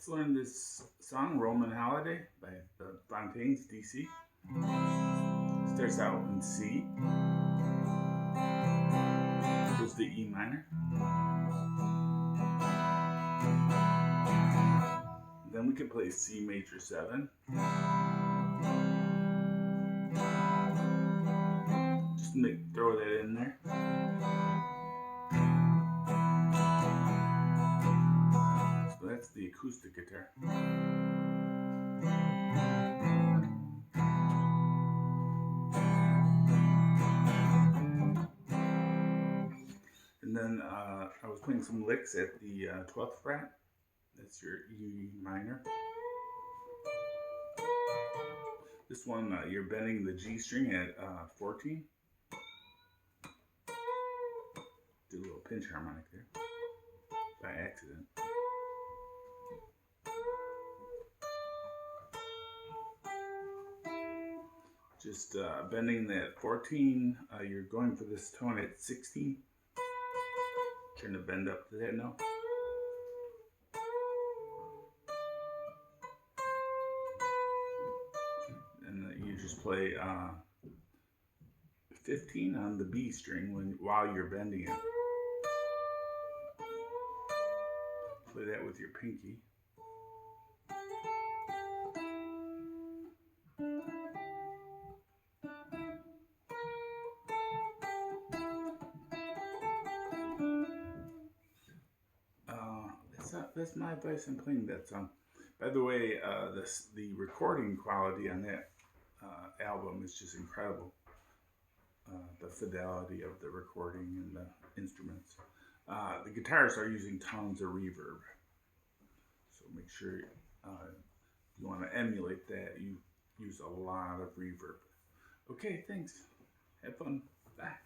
Let's learn this song, Roman Holiday, by the Fontaines, DC. Starts out in C, goes to E minor. Then we can play C major 7. Just throw that in there. So that's the acoustic guitar. And then I was playing some licks at the 12th fret. That's your E minor. This one, you're bending the G string at 14. Do a little pinch harmonic there by accident. Just bending that 14, you're going for this tone at 16. Trying to bend up to that note. And you just play 15 on the B string while you're bending it. Play that with your pinky. That's my advice on playing that song. By the way, the recording quality on that album is just incredible. The fidelity of the recording and the instruments. The guitars are using tons of reverb. So make sure you want to emulate that, you use a lot of reverb. Okay, thanks. Have fun. Bye.